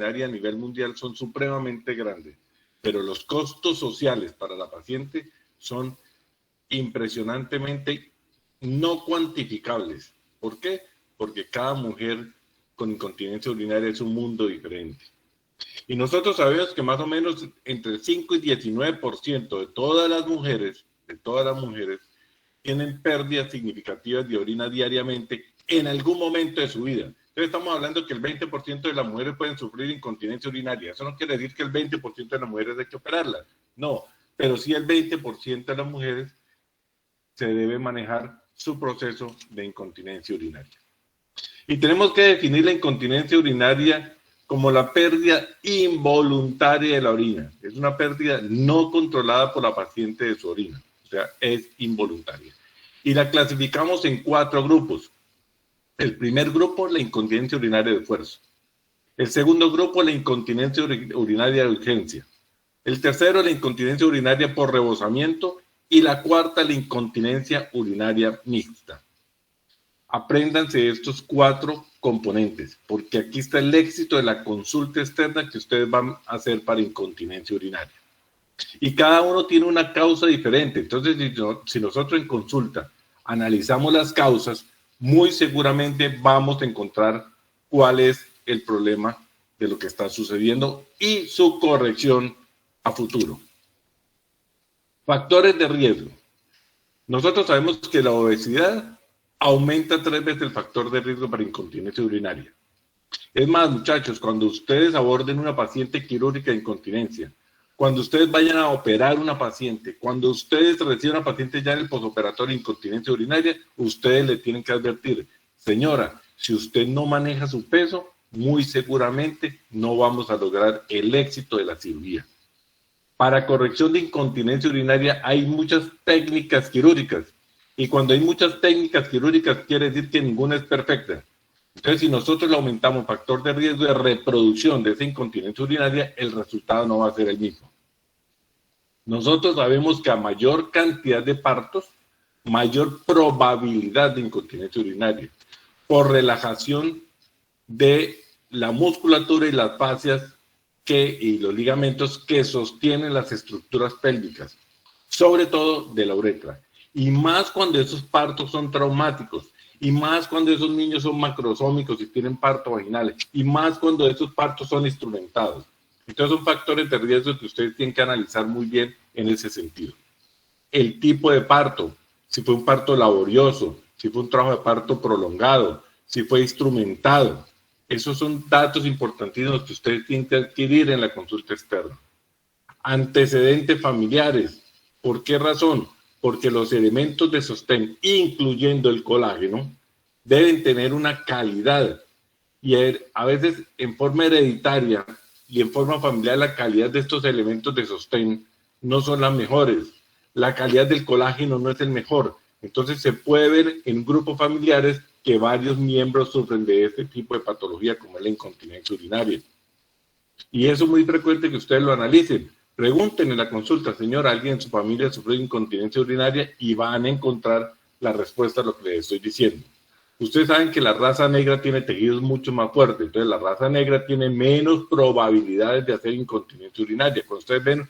urinaria a nivel mundial son supremamente grandes, pero los costos sociales para la paciente son impresionantemente no cuantificables. ¿Por qué? Porque cada mujer con incontinencia urinaria es un mundo diferente. Y nosotros sabemos que más o menos entre el 5 y 19% de todas las mujeres, tienen pérdidas significativas de orina diariamente en algún momento de su vida. Entonces estamos hablando que el 20% de las mujeres pueden sufrir incontinencia urinaria. Eso no quiere decir que el 20% de las mujeres hay que operarlas. No, pero sí el 20% de las mujeres se debe manejar su proceso de incontinencia urinaria. Y tenemos que definir la incontinencia urinaria como la pérdida involuntaria de la orina. Es una pérdida no controlada por la paciente de su orina. O sea, es involuntaria. Y la clasificamos en 4 grupos. El primer grupo, la incontinencia urinaria de esfuerzo. El segundo grupo, la incontinencia urinaria de urgencia. El tercero, la incontinencia urinaria por rebosamiento. Y la cuarta, la incontinencia urinaria mixta. Apréndanse estos 4 componentes, porque aquí está el éxito de la consulta externa que ustedes van a hacer para incontinencia urinaria. Y cada uno tiene una causa diferente. Entonces, si nosotros en consulta analizamos las causas, muy seguramente vamos a encontrar cuál es el problema de lo que está sucediendo y su corrección a futuro. Factores de riesgo. Nosotros sabemos que la obesidad aumenta 3 veces el factor de riesgo para incontinencia urinaria. Es más, muchachos, cuando ustedes aborden una paciente quirúrgica de incontinencia, cuando ustedes vayan a operar una paciente, cuando ustedes reciban a una paciente ya en el posoperatorio de incontinencia urinaria, ustedes le tienen que advertir, señora, si usted no maneja su peso, muy seguramente no vamos a lograr el éxito de la cirugía. Para corrección de incontinencia urinaria hay muchas técnicas quirúrgicas. Y cuando hay muchas técnicas quirúrgicas, quiere decir que ninguna es perfecta. Entonces, si nosotros le aumentamos factor de riesgo de reproducción de esa incontinencia urinaria, el resultado no va a ser el mismo. Nosotros sabemos que a mayor cantidad de partos, mayor probabilidad de incontinencia urinaria, por relajación de la musculatura y las fascias y los ligamentos que sostienen las estructuras pélvicas, sobre todo de la uretra. Y más cuando esos partos son traumáticos, y más cuando esos niños son macrosómicos y tienen parto vaginal, y más cuando esos partos son instrumentados. Entonces son factores de riesgo que ustedes tienen que analizar muy bien en ese sentido. El tipo de parto, si fue un parto laborioso, si fue un trabajo de parto prolongado, si fue instrumentado. Esos son datos importantísimos que ustedes tienen que adquirir en la consulta externa. Antecedentes familiares. ¿Por qué razón? Porque los elementos de sostén, incluyendo el colágeno, deben tener una calidad. Y a veces en forma hereditaria y en forma familiar la calidad de estos elementos de sostén no son las mejores. La calidad del colágeno no es el mejor. Entonces se puede ver en grupos familiares que varios miembros sufren de este tipo de patología como es la incontinencia urinaria. Y eso es muy frecuente que ustedes lo analicen. Pregunten en la consulta, señora, ¿alguien en su familia sufre de incontinencia urinaria? Y van a encontrar la respuesta a lo que les estoy diciendo. Ustedes saben que la raza negra tiene tejidos mucho más fuertes, entonces la raza negra tiene menos probabilidades de hacer incontinencia urinaria. Cuando ustedes ven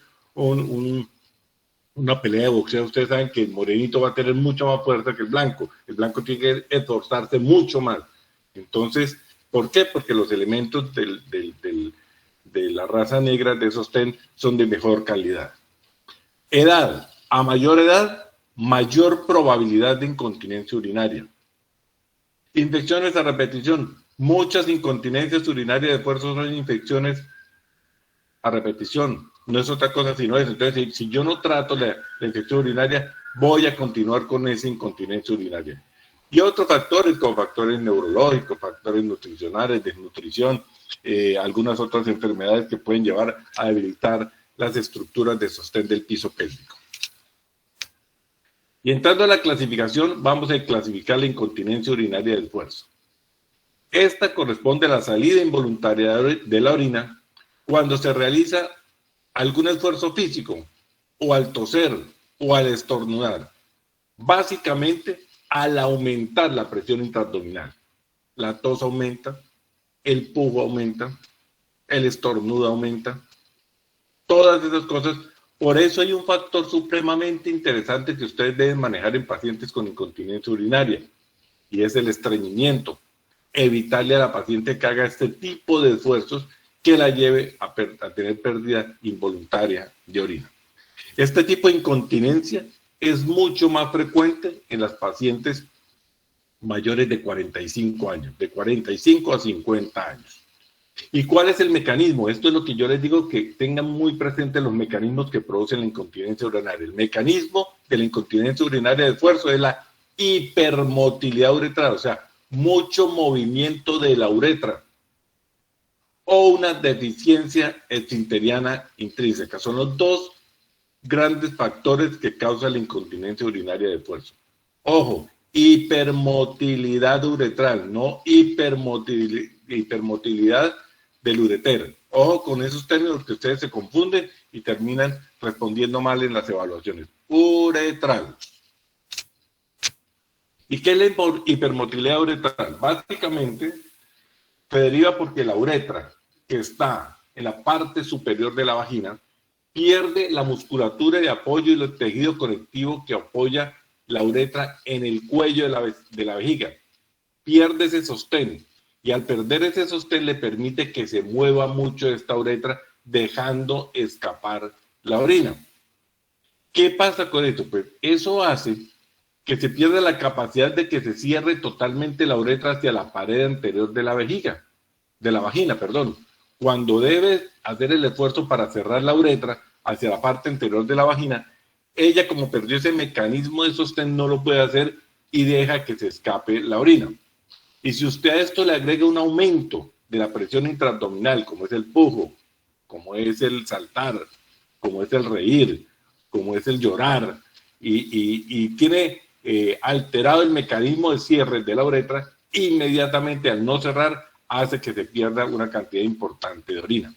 una pelea de boxeo, ustedes saben que el morenito va a tener mucha más fuerza que el blanco tiene que esforzarse mucho más. Entonces, ¿por qué? Porque los elementos de la raza negra de sostén son de mejor calidad. Edad. A mayor edad, mayor probabilidad de incontinencia urinaria. Infecciones a repetición. Muchas incontinencias urinarias de esfuerzo son infecciones a repetición. No es otra cosa sino eso. Entonces, si yo no trato la infección urinaria, voy a continuar con esa incontinencia urinaria. Y otros factores, como factores neurológicos, factores nutricionales, desnutrición, algunas otras enfermedades que pueden llevar a debilitar las estructuras de sostén del piso pélvico. Y entrando a la clasificación, vamos a clasificar la incontinencia urinaria de esfuerzo. Esta corresponde a la salida involuntaria de la orina cuando se realiza algún esfuerzo físico, o al toser, o al estornudar. Básicamente, al aumentar la presión intraabdominal. La tos aumenta, el pujo aumenta, el estornudo aumenta, todas esas cosas. Por eso hay un factor supremamente interesante que ustedes deben manejar en pacientes con incontinencia urinaria, y es el estreñimiento. Evitarle a la paciente que haga este tipo de esfuerzos que la lleve a tener pérdida involuntaria de orina. Este tipo de incontinencia es mucho más frecuente en las pacientes mayores de 45 años, de 45 a 50 años. ¿Y cuál es el mecanismo? Esto es lo que yo les digo, que tengan muy presentes los mecanismos que producen la incontinencia urinaria. El mecanismo de la incontinencia urinaria de esfuerzo es la hipermotilidad uretral, o sea, mucho movimiento de la uretra, o una deficiencia esfinteriana intrínseca. Son los dos grandes factores que causan la incontinencia urinaria de esfuerzo. Ojo, hipermotilidad uretral, no hipermotilidad del ureter. Ojo con esos términos que ustedes se confunden y terminan respondiendo mal en las evaluaciones. Uretral. ¿Y qué es la hipermotilidad uretral? Básicamente se deriva porque la uretra, que está en la parte superior de la vagina, pierde la musculatura de apoyo y el tejido conectivo que apoya la uretra en el cuello de la vejiga. Pierde ese sostén, y al perder ese sostén le permite que se mueva mucho esta uretra, dejando escapar la orina. ¿Qué pasa con esto? Pues eso hace que se pierda la capacidad de que se cierre totalmente la uretra hacia la pared anterior de la vagina, perdón. Cuando debe hacer el esfuerzo para cerrar la uretra hacia la parte anterior de la vagina, ella, como perdió ese mecanismo de sostén, no lo puede hacer y deja que se escape la orina. Y si usted a esto le agrega un aumento de la presión intraabdominal, como es el pujo, como es el saltar, como es el reír, como es el llorar, y tiene alterado el mecanismo de cierre de la uretra, inmediatamente al no cerrar hace que se pierda una cantidad importante de orina.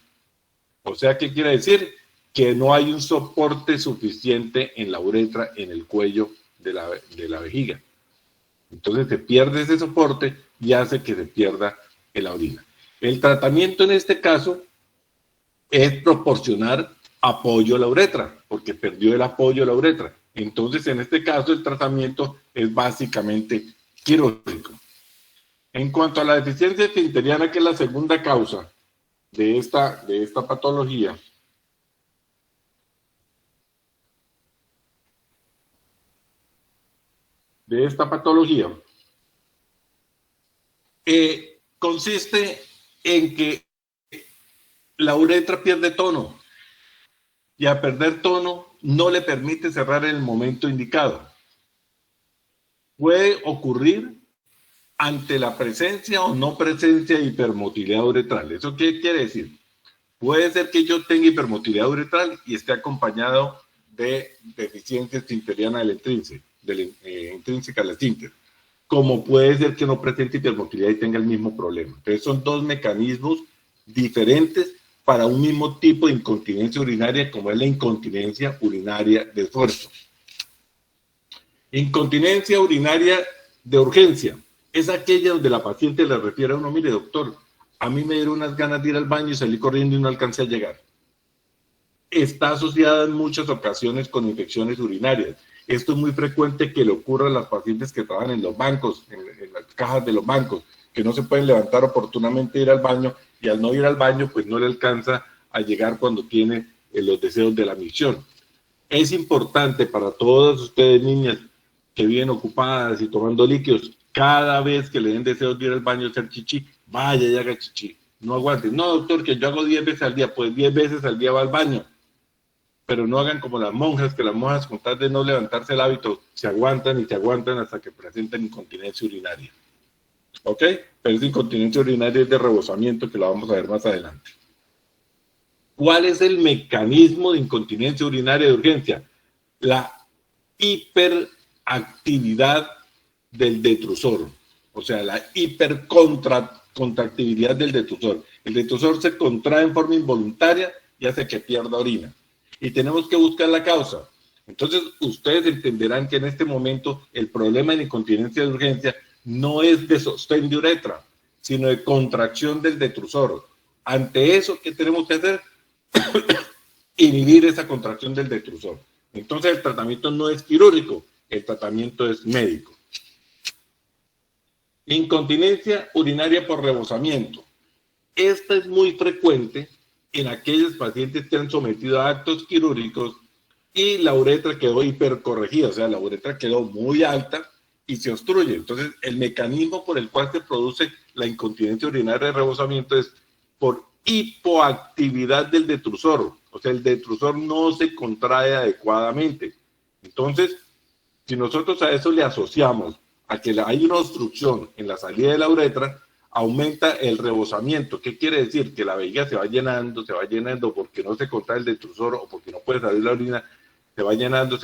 O sea, ¿qué quiere decir? Que no hay un soporte suficiente en la uretra, en el cuello de la vejiga. Entonces se pierde ese soporte y hace que se pierda la orina. El tratamiento en este caso es proporcionar apoyo a la uretra, porque perdió el apoyo a la uretra. Entonces, en este caso, el tratamiento es básicamente quirúrgico. En cuanto a la deficiencia esfinteriana, que es la segunda causa de esta patología, consiste en que la uretra pierde tono, y al perder tono no le permite cerrar en el momento indicado. Puede ocurrir ante la presencia o no presencia de hipermotilidad uretral. ¿Eso qué quiere decir? Puede ser que yo tenga hipermotilidad uretral y esté acompañado de deficiencia esfinteriana del intrínseca al esfínter, como puede ser que no presente hipermotilidad y tenga el mismo problema. Entonces son dos mecanismos diferentes para un mismo tipo de incontinencia urinaria, como es la incontinencia urinaria de esfuerzo. Incontinencia urinaria de urgencia es aquella donde la paciente le refiere a uno: mire, doctor, a mí me dieron unas ganas de ir al baño y salí corriendo y no alcancé a llegar. Está asociada en muchas ocasiones con infecciones urinarias. Esto es muy frecuente que le ocurra a las pacientes que trabajan en los bancos, en las cajas de los bancos, que no se pueden levantar oportunamente e ir al baño, y al no ir al baño, pues no le alcanza a llegar cuando tiene los deseos de la micción. Es importante para todas ustedes, niñas, que viven ocupadas y tomando líquidos, cada vez que le den deseos de ir al baño a hacer chichi, vaya y haga chichi. No aguante. No, doctor, que yo hago 10 veces al día. Pues 10 veces al día va al baño. Pero no hagan como las monjas, que las monjas, con tal de no levantarse el hábito, se aguantan y se aguantan hasta que presentan incontinencia urinaria. ¿Ok? Pero esa incontinencia urinaria es de rebosamiento, que la vamos a ver más adelante. ¿Cuál es el mecanismo de incontinencia urinaria de urgencia? La hiperactividad del detrusor, o sea, la hipercontractividad del detrusor. El detrusor se contrae en forma involuntaria y hace que pierda orina. Y tenemos que buscar la causa. Entonces, ustedes entenderán que en este momento el problema de incontinencia de urgencia no es de sostén de uretra, sino de contracción del detrusor. Ante eso, ¿qué tenemos que hacer? Inhibir esa contracción del detrusor. Entonces el tratamiento no es quirúrgico, el tratamiento es médico. Incontinencia urinaria por rebosamiento. Esta es muy frecuente en aquellos pacientes que han sometido a actos quirúrgicos y la uretra quedó hipercorregida, o sea, la uretra quedó muy alta y se obstruye. Entonces, el mecanismo por el cual se produce la incontinencia urinaria de rebosamiento es por hipoactividad del detrusor, o sea, el detrusor no se contrae adecuadamente. Entonces, si nosotros a eso le asociamos a que hay una obstrucción en la salida de la uretra, aumenta el rebosamiento. ¿Qué quiere decir? Que la vejiga se va llenando porque no se contrae el detrusor o porque no puede salir la orina, se va llenando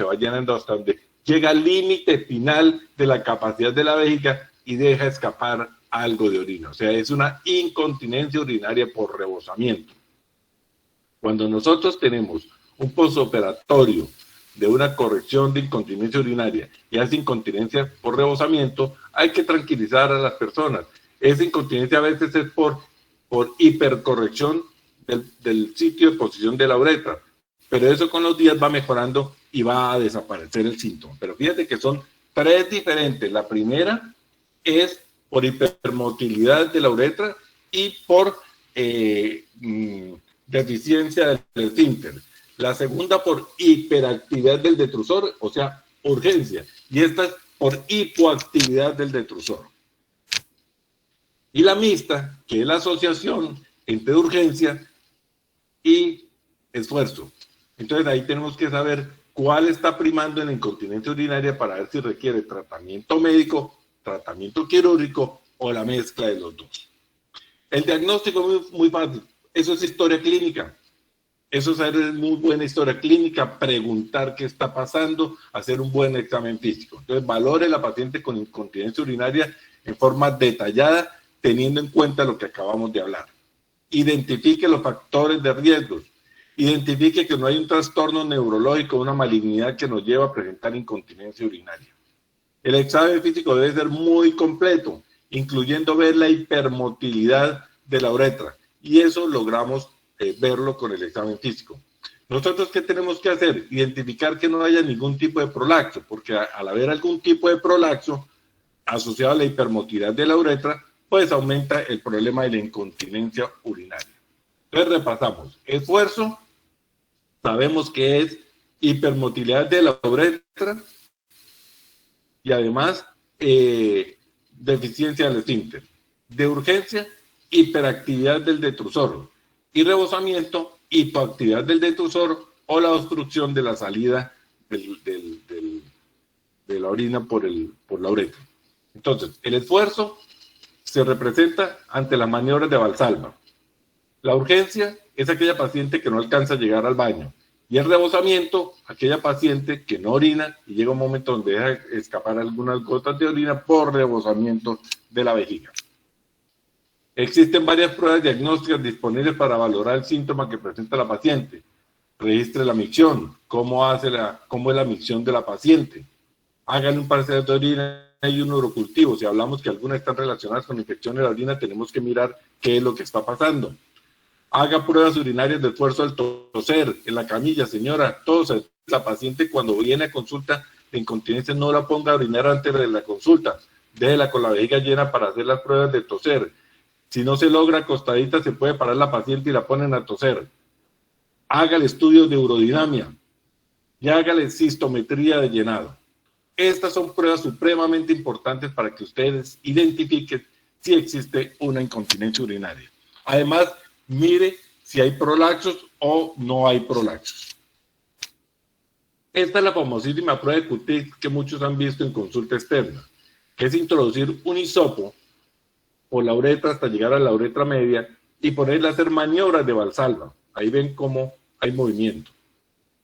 hasta donde llega al límite final de la capacidad de la vejiga y deja escapar algo de orina. O sea, es una incontinencia urinaria por rebosamiento. Cuando nosotros tenemos un postoperatorio de una corrección de incontinencia urinaria y hace incontinencia por rebosamiento, hay que tranquilizar a las personas. Esa incontinencia a veces es por hipercorrección del sitio de posición de la uretra, pero eso con los días va mejorando y va a desaparecer el síntoma. Pero fíjate que son tres diferentes. La primera es por hipermotilidad de la uretra y por deficiencia del esfínter. La segunda por hiperactividad del detrusor, o sea, urgencia. Y esta es por hipoactividad del detrusor. Y la mixta, que es la asociación entre urgencia y esfuerzo. Entonces ahí tenemos que saber cuál está primando en la incontinencia urinaria para ver si requiere tratamiento médico, tratamiento quirúrgico o la mezcla de los dos. El diagnóstico es muy fácil. Eso es historia clínica. Eso es hacer muy buena historia clínica, preguntar qué está pasando, hacer un buen examen físico. Entonces, valore la paciente con incontinencia urinaria en forma detallada, teniendo en cuenta lo que acabamos de hablar. Identifique los factores de riesgo. Identifique que no hay un trastorno neurológico, una malignidad que nos lleva a presentar incontinencia urinaria. El examen físico debe ser muy completo, incluyendo ver la hipermotilidad de la uretra. Y eso logramos verlo con el examen físico. Nosotros, ¿qué tenemos que hacer? Identificar que no haya ningún tipo de prolaxo, porque al haber algún tipo de prolaxo asociado a la hipermotilidad de la uretra, pues aumenta el problema de la incontinencia urinaria. Entonces repasamos. Esfuerzo, sabemos que es hipermotilidad de la uretra y además deficiencia del esfínter. De urgencia, hiperactividad del detrusor. Y rebosamiento, hipoactividad del detrusor o la obstrucción de la salida de la orina por la uretra. Entonces, el esfuerzo se representa ante las maniobras de Valsalva. La urgencia es aquella paciente que no alcanza a llegar al baño. Y el rebosamiento, aquella paciente que no orina y llega un momento donde deja escapar algunas gotas de orina por rebosamiento de la vejiga. Existen varias pruebas diagnósticas disponibles para valorar el síntoma que presenta la paciente. Registre la micción. ¿Cómo es la micción de la paciente? Hágale un parcial de orina y un urocultivo. Si hablamos que algunas están relacionadas con infección de la orina, tenemos que mirar qué es lo que está pasando. Haga pruebas urinarias de esfuerzo al toser, en la camilla, señora, tose. La paciente cuando viene a consulta de incontinencia no la ponga a orinar antes de la consulta. Déjela con la vejiga llena para hacer las pruebas de toser. Si no se logra acostadita, se puede parar la paciente y la ponen a toser. Hágale estudios de urodinamia y hágale cistometría de llenado. Estas son pruebas supremamente importantes para que ustedes identifiquen si existe una incontinencia urinaria. Además, mire si hay prolaxos o no hay prolaxos. Esta es la famosísima prueba de Cutis que muchos han visto en consulta externa, que es introducir un hisopo por la uretra hasta llegar a la uretra media y ponerle a hacer maniobras de Valsalva. Ahí ven cómo hay movimiento.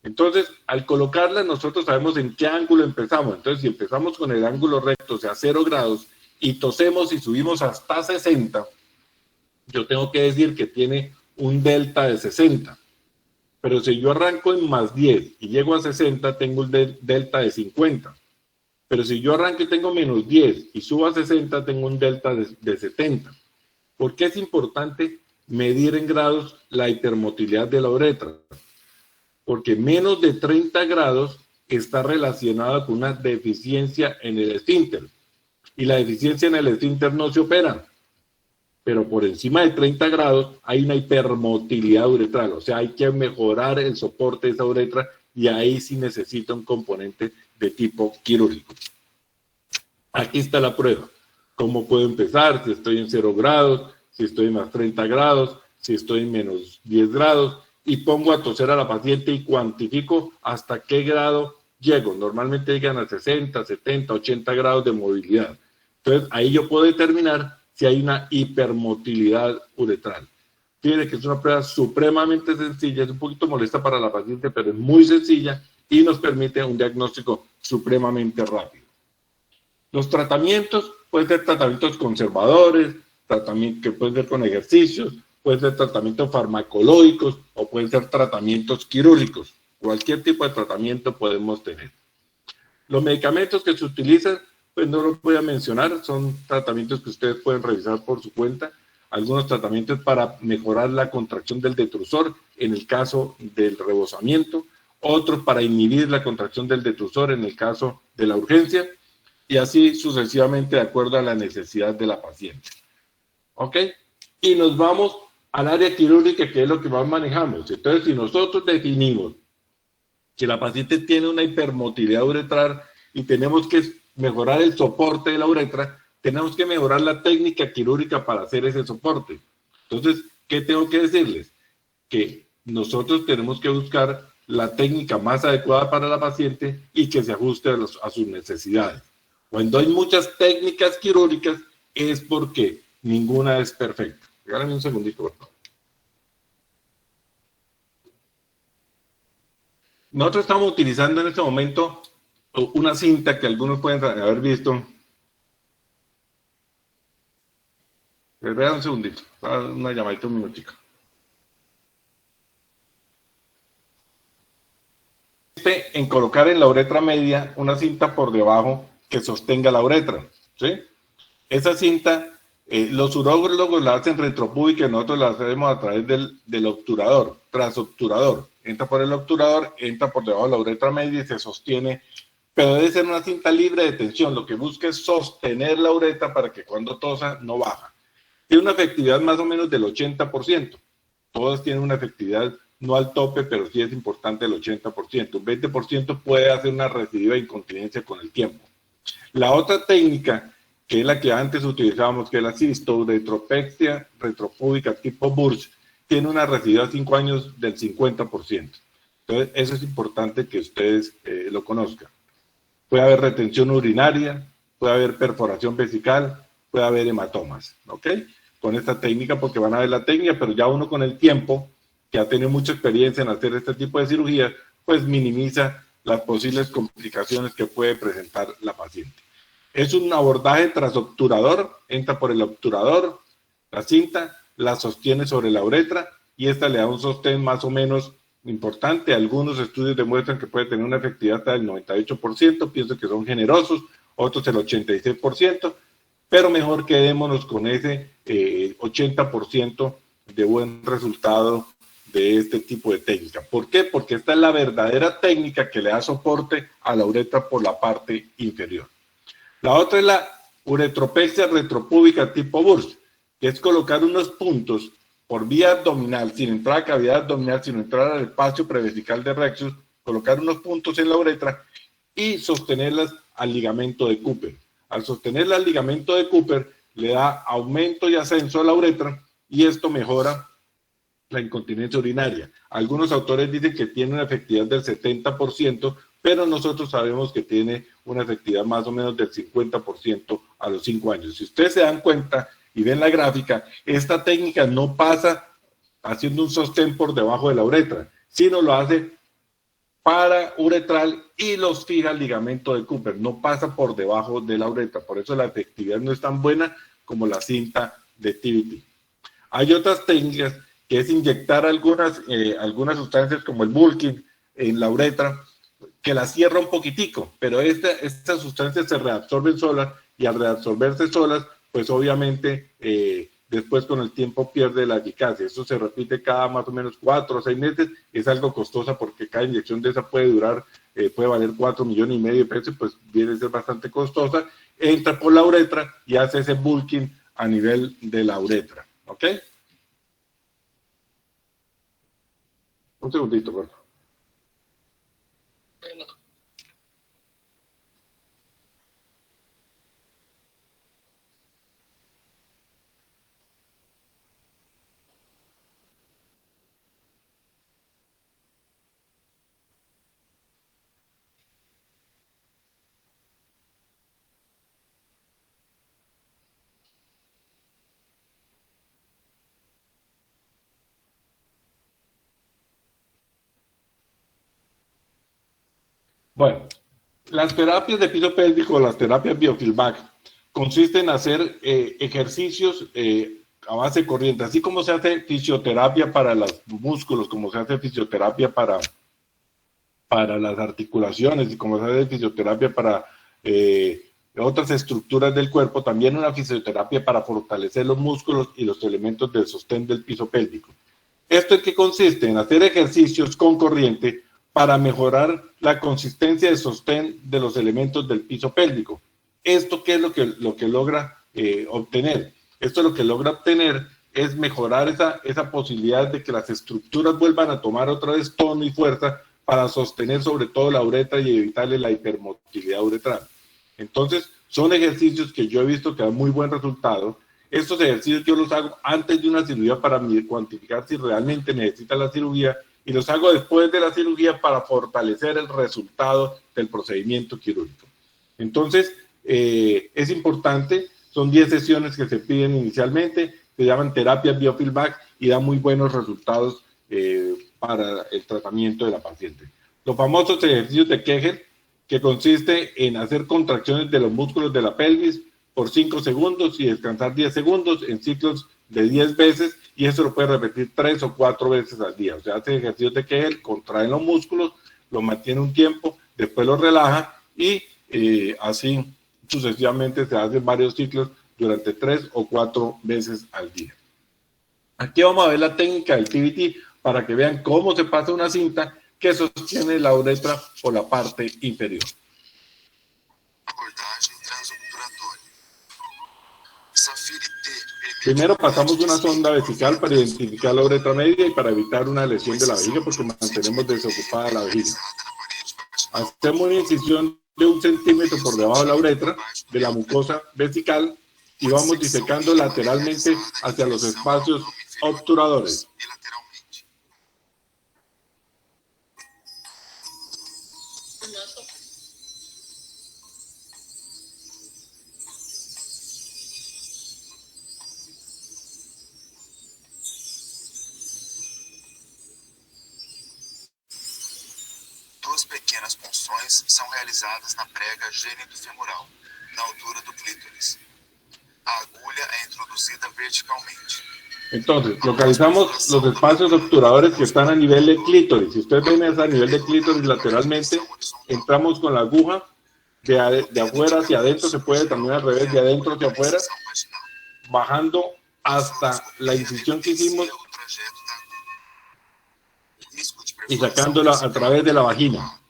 Entonces, al colocarla, nosotros sabemos en qué ángulo empezamos. Entonces, si empezamos con el ángulo recto, o sea, 0 grados, y tosemos y subimos hasta 60, yo tengo que decir que tiene un delta de 60. Pero si yo arranco en más 10 y llego a 60, tengo un delta de 50. Pero si yo arranco y tengo menos 10 y subo a 60, tengo un delta de 70. ¿Por qué es importante medir en grados la hipermotilidad de la uretra, porque menos de 30 grados está relacionada con una deficiencia en el esfínter, y la deficiencia en el esfínter no se opera, pero por encima de 30 grados hay una hipermotilidad uretral, o sea, hay que mejorar el soporte de esa uretra, y ahí sí necesita un componente de tipo quirúrgico. Aquí está la prueba. ¿Cómo puedo empezar? Si estoy en 0 grados, si estoy en más 30 grados, si estoy en menos 10 grados, y pongo a toser a la paciente y cuantifico hasta qué grado llego. Normalmente llegan a 60, 70, 80 grados de movilidad. Entonces, ahí yo puedo determinar si hay una hipermotilidad uretral. Fíjense que es una prueba supremamente sencilla, es un poquito molesta para la paciente, pero es muy sencilla y nos permite un diagnóstico supremamente rápido. Los tratamientos pueden ser tratamientos conservadores, tratamientos que pueden ser con ejercicios, pueden ser tratamientos farmacológicos o pueden ser tratamientos quirúrgicos. Cualquier tipo de tratamiento podemos tener. Los medicamentos que se utilizan, pues no los voy a mencionar, son tratamientos que ustedes pueden revisar por su cuenta. Algunos tratamientos para mejorar la contracción del detrusor en el caso del rebosamiento, otros para inhibir la contracción del detrusor en el caso de la urgencia, y así sucesivamente de acuerdo a la necesidad de la paciente. ¿Ok? Y nos vamos al área quirúrgica, que es lo que más manejamos. Entonces, si nosotros definimos que la paciente tiene una hipermotilidad uretral y tenemos que mejorar el soporte de la uretra, tenemos que mejorar la técnica quirúrgica para hacer ese soporte. Entonces, ¿qué tengo que decirles? Que nosotros tenemos que buscar la técnica más adecuada para la paciente y que se ajuste a sus necesidades. Cuando hay muchas técnicas quirúrgicas es porque ninguna es perfecta. Regálame un segundito, por favor. Nosotros estamos utilizando en este momento una cinta que algunos pueden haber visto. Vean un segundito, una llamadita, un minutico. En colocar en la uretra media una cinta por debajo que sostenga la uretra, ¿sí? Esa cinta, los urólogos la hacen retropúbica y nosotros la hacemos a través del obturador, transobturador. Entra por el obturador, entra por debajo de la uretra media y se sostiene, pero debe ser una cinta libre de tensión. Lo que busca es sostener la uretra para que cuando tosa no baja. Tiene una efectividad más o menos del 80%. Todas tienen una efectividad no al tope, pero sí es importante el 80%. Un 20% puede hacer una recidiva incontinencia con el tiempo. La otra técnica, que es la que antes utilizábamos, que es la cisto-uretropexia retropúbica tipo Burch, tiene una recidiva a 5 años del 50%. Entonces, eso es importante que ustedes lo conozcan. Puede haber retención urinaria, puede haber perforación vesical, puede haber hematomas, ¿ok? Con esta técnica, porque van a ver la técnica, pero ya uno con el tiempo, que ha tenido mucha experiencia en hacer este tipo de cirugía, pues minimiza las posibles complicaciones que puede presentar la paciente. Es un abordaje transobturador, entra por el obturador, la cinta, la sostiene sobre la uretra y esta le da un sostén más o menos importante. Algunos estudios demuestran que puede tener una efectividad hasta del 98%, pienso que son generosos, otros el 86%, pero mejor quedémonos con ese 80% de buen resultado de este tipo de técnica. ¿Por qué? Porque esta es la verdadera técnica que le da soporte a la uretra por la parte inferior. La otra es la uretropexia retropúbica tipo Burch, que es colocar unos puntos por vía abdominal, sin entrar a cavidad abdominal, sin entrar al espacio prevesical de Rexus, colocar unos puntos en la uretra y sostenerlas al ligamento de Cooper. Al sostenerla al ligamento de Cooper, le da aumento y ascenso a la uretra y esto mejora la incontinencia urinaria. Algunos autores dicen que tiene una efectividad del 70%, pero nosotros sabemos que tiene una efectividad más o menos del 50% a los 5 años. Si ustedes se dan cuenta y ven la gráfica, esta técnica no pasa haciendo un sostén por debajo de la uretra, sino lo hace para uretral y los fija el ligamento de Cooper, no pasa por debajo de la uretra, por eso la efectividad no es tan buena como la cinta de TVT. Hay otras técnicas que es inyectar algunas sustancias como el bulking en la uretra, que la cierra un poquitico, pero estas sustancias se reabsorben solas y al reabsorberse solas, pues obviamente después con el tiempo pierde la eficacia. Eso se repite cada más o menos 4 o 6 meses, es algo costosa porque cada inyección de esa puede durar, puede valer 4,5 millones de pesos, pues viene a ser bastante costosa. Entra por la uretra y hace ese bulking a nivel de la uretra, ¿ok? Un segundito, por favor. Bueno, las terapias de piso pélvico, las terapias biofeedback, consisten en hacer ejercicios a base de corriente, así como se hace fisioterapia para los músculos, como se hace fisioterapia para las articulaciones y como se hace fisioterapia para otras estructuras del cuerpo, también una fisioterapia para fortalecer los músculos y los elementos del sostén del piso pélvico. Esto es que consiste en hacer ejercicios con corriente para mejorar la consistencia de sostén de los elementos del piso pélvico. ¿Esto qué es lo que logra obtener? Esto lo que logra obtener es mejorar esa posibilidad de que las estructuras vuelvan a tomar otra vez tono y fuerza para sostener sobre todo la uretra y evitarle la hipermotilidad uretral. Entonces, son ejercicios que yo he visto que dan muy buen resultado. Estos ejercicios yo los hago antes de una cirugía para cuantificar si realmente necesita la cirugía, y los hago después de la cirugía para fortalecer el resultado del procedimiento quirúrgico. Entonces, es importante, son 10 sesiones que se piden inicialmente, se llaman terapias biofeedback y dan muy buenos resultados para el tratamiento de la paciente. Los famosos ejercicios de Kegel, que consiste en hacer contracciones de los músculos de la pelvis por 5 segundos y descansar 10 segundos en ciclos de 10 veces, y eso lo puede repetir 3 o 4 veces al día. O sea, hace ejercicios de Kegel, contrae los músculos, lo mantiene un tiempo, después lo relaja y así sucesivamente se hacen varios ciclos durante 3 o 4 veces al día. Aquí vamos a ver la técnica del TBT para que vean cómo se pasa una cinta que sostiene la uretra por la parte inferior. Primero pasamos una sonda vesical para identificar la uretra media y para evitar una lesión de la vejiga porque mantenemos desocupada la vejiga. Hacemos una incisión de 1 centímetro por debajo de la uretra, de la mucosa vesical, y vamos disecando lateralmente hacia los espacios obturadores. Pequenas punções são realizadas na prega gênito-femoral, na altura do clítoris. A agulha é introduzida verticalmente. Entonces, localizamos los espacios obturadores que están a nivel de clítoris. Si ustedes ven eso a nivel de clítoris lateralmente, entramos con la aguja de afuera hacia adentro, se puede también al revés, de adentro hacia afuera, bajando hasta la incisión que hicimos y sacándola a través de la vagina.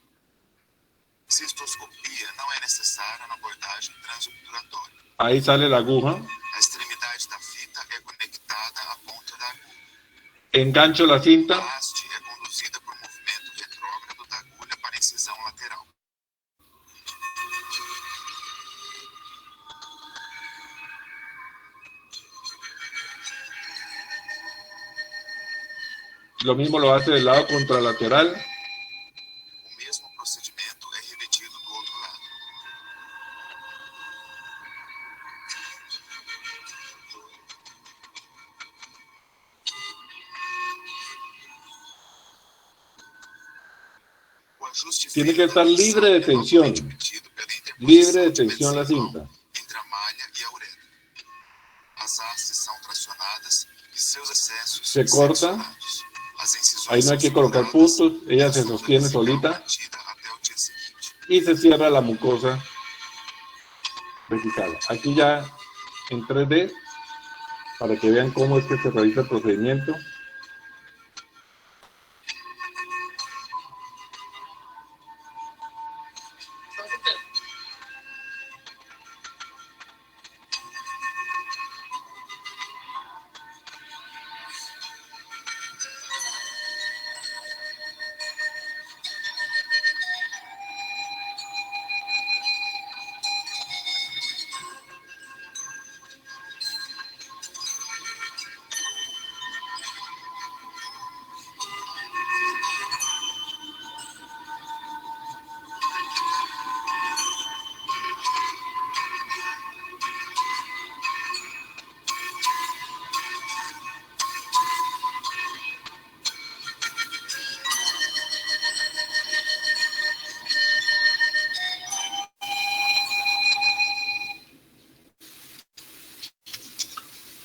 Cistoscopia não é necessária na abordagem transobturatória. Ahí sale la aguja. A extremidade da fita é conectada à ponta da agulha. Engancho la cinta. A haste é conduzida por movimento retrógrado da agulha para a incisão lateral. Lo mismo lo hace del lado contralateral. O mesmo procedimento é repetido do outro lado. O ajuste Tiene que estar libre de tensión. Libre de tensión la cinta. Entre a malha e a uretra. As hastes são tracionadas e seus excessos Se corta. Ahí no hay que colocar puntos, ella se sostiene solita y se cierra la mucosa vesical. Aquí ya en 3D para que vean cómo es que se realiza el procedimiento.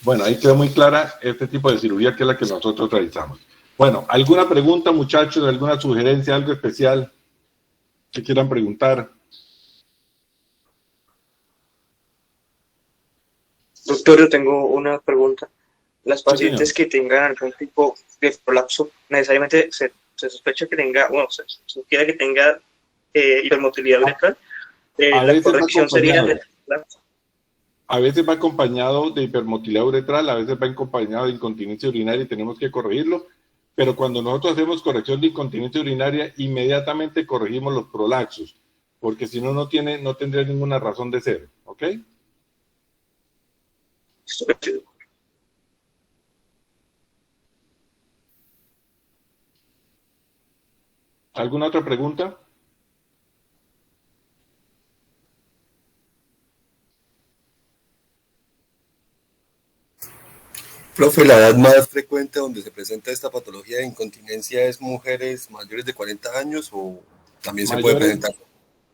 Bueno, ahí quedó muy clara este tipo de cirugía que es la que nosotros realizamos. Bueno, ¿alguna pregunta, muchachos? ¿Alguna sugerencia, algo especial que quieran preguntar? Doctor, yo tengo una pregunta. Las pacientes Sí, que tengan algún tipo de prolapso, necesariamente se sospecha que tenga, bueno, se sugiere que tenga hipermotilidad uretral. A La veces va corrección sería... acompañado. A veces va acompañado de hipermotilidad uretral, a veces va acompañado de incontinencia urinaria y tenemos que corregirlo, pero cuando nosotros hacemos corrección de incontinencia urinaria, inmediatamente corregimos los prolaxos, porque si no, no tendría ninguna razón de ser, ¿ok? ¿Alguna otra pregunta? Profe, la edad más frecuente donde se presenta esta patología de incontinencia es mujeres mayores de 40 años o también se puede Mayores, presentar.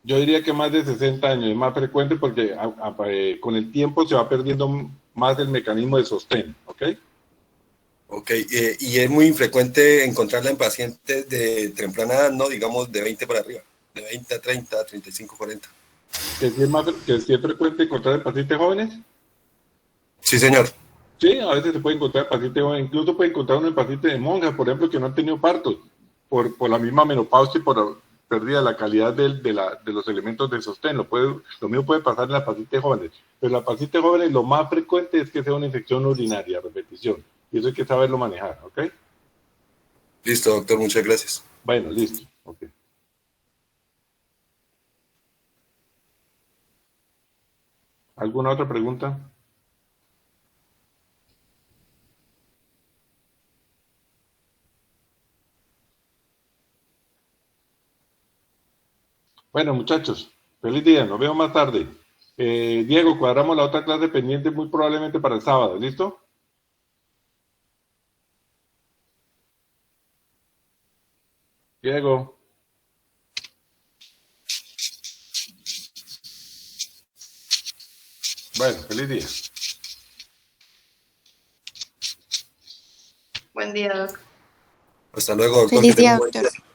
yo diría que más de 60 años, es más frecuente porque con el tiempo se va perdiendo más el mecanismo de sostén, ¿ok? Ok, y es muy infrecuente encontrarla en pacientes de temprana edad, ¿no? Digamos de 20 para arriba, de 20 a 30, 35, 40. Que sí es frecuente encontrar en pacientes jóvenes. Sí, señor. Sí, a veces se puede encontrar pacientes jóvenes, incluso puede encontrar uno en pacientes de monjas, por ejemplo, que no han tenido partos, por la misma menopausia y por la pérdida de la calidad de los elementos de sostén. Lo mismo puede pasar en las pacientes jóvenes, pero en las pacientes jóvenes lo más frecuente es que sea una infección urinaria, repetición, y eso hay que saberlo manejar, ¿ok? Listo, doctor, muchas gracias. Bueno, listo, ok. ¿Alguna otra pregunta? Bueno, muchachos, feliz día, nos vemos más tarde. Diego, cuadramos la otra clase pendiente muy probablemente para el sábado, ¿listo? Diego. Bueno, feliz día. Buen día, Doc. Hasta luego, doctor. Feliz Que tenga día, un buen doctor. día.